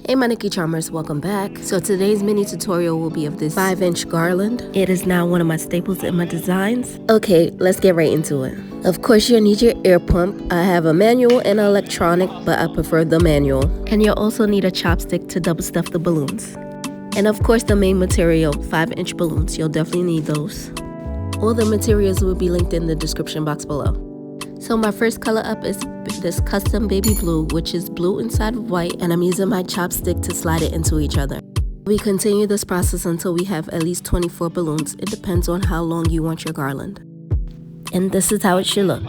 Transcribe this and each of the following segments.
Hey my nikicharmz, welcome back. So today's mini tutorial will be of this 5-inch garland. It is now one of my staples in my designs. Okay, let's get right into it. Of course you'll need your air pump. I have a manual and an electronic, but I prefer the manual. And you'll also need a chopstick to double stuff the balloons. And of course the main material, 5-inch balloons. You'll definitely need those. All the materials will be linked in the description box below. So my first color up is this custom baby blue, which is blue inside of white, and I'm using my chopstick to slide it into each other. We continue this process until we have at least 24 balloons. It depends on how long you want your garland. And this is how it should look.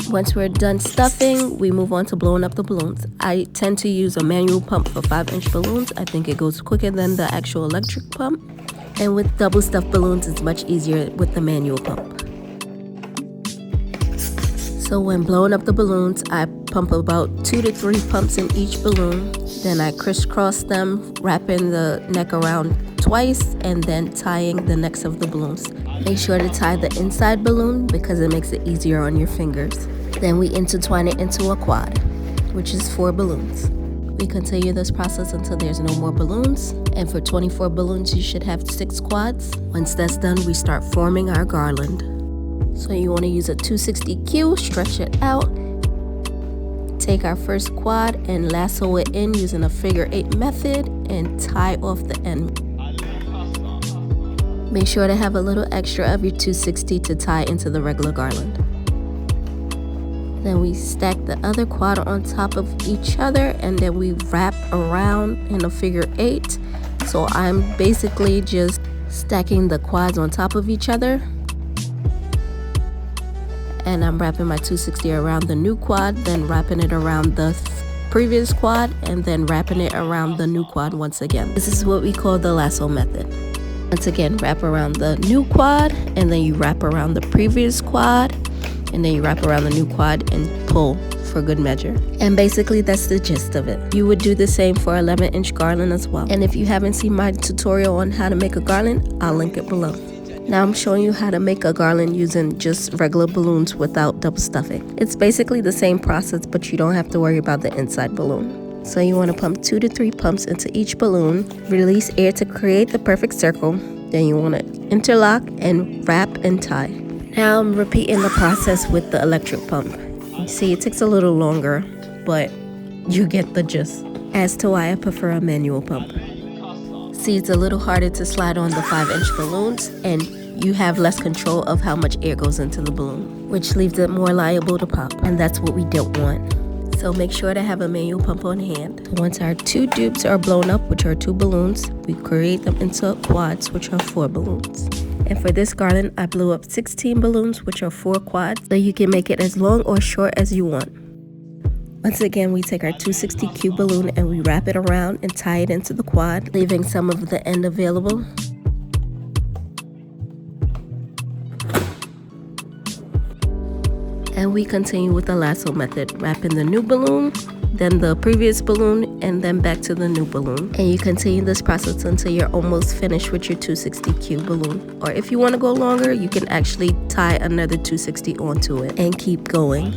Once we're done stuffing, we move on to blowing up the balloons. I tend to use a manual pump for 5-inch balloons. I think it goes quicker than the actual electric pump. And with double stuffed balloons, it's much easier with the manual pump. So when blowing up the balloons, I pump about 2 to 3 pumps in each balloon. Then I crisscross them, wrapping the neck around twice, and then tying the necks of the balloons. Make sure to tie the inside balloon because it makes it easier on your fingers. Then we intertwine it into a quad, which is 4 balloons. We continue this process until there's no more balloons. And for 24 balloons, you should have 6 quads. Once that's done, we start forming our garland. So you want to use a 260Q, stretch it out, take our first quad and lasso it in using a figure 8 method and tie off the end. Make sure to have a little extra of your 260 to tie into the regular garland. Then we stack the other quad on top of each other and then we wrap around in a figure 8. So I'm basically just stacking the quads on top of each other. And I'm wrapping my 260 around the new quad, then wrapping it around the previous quad, and then wrapping it around the new quad once again. This is what we call the lasso method. Once again, wrap around the new quad, and then you wrap around the previous quad, and then you wrap around the new quad and pull for good measure. And basically that's the gist of it. You would do the same for 11-inch garland as well. And if you haven't seen my tutorial on how to make a garland, I'll link it below. Now I'm showing you how to make a garland using just regular balloons without double stuffing. It's basically the same process, but you don't have to worry about the inside balloon. So you want to pump 2 to 3 pumps into each balloon, release air to create the perfect circle. Then you want to interlock and wrap and tie. Now I'm repeating the process with the electric pump. You see, it takes a little longer, but you get the gist. As to why I prefer a manual pump. See, it's a little harder to slide on the 5-inch balloons, and you have less control of how much air goes into the balloon, which leaves it more liable to pop, and that's what we don't want. So make sure to have a manual pump on hand. Once our 2 dupes are blown up, which are 2 balloons, we create them into quads, which are 4 balloons. And for this garland, I blew up 16 balloons, which are 4 quads, so you can make it as long or short as you want. Once again, we take our 260Q balloon and we wrap it around and tie it into the quad, leaving some of the end available. And we continue with the lasso method, wrapping the new balloon, then the previous balloon, and then back to the new balloon. And you continue this process until you're almost finished with your 260Q balloon. Or if you want to go longer, you can actually tie another 260 onto it and keep going.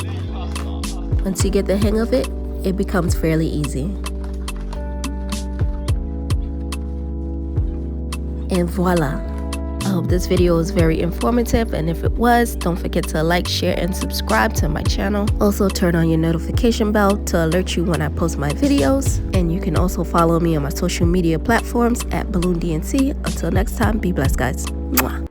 Once you get the hang of it, it becomes fairly easy. And voila! I hope this video was very informative, and if it was, don't forget to like, share, and subscribe to my channel. Also turn on your notification bell to alert you when I post my videos. And you can also follow me on my social media platforms at BalloonDNC. Until next time, be blessed guys. Mwah.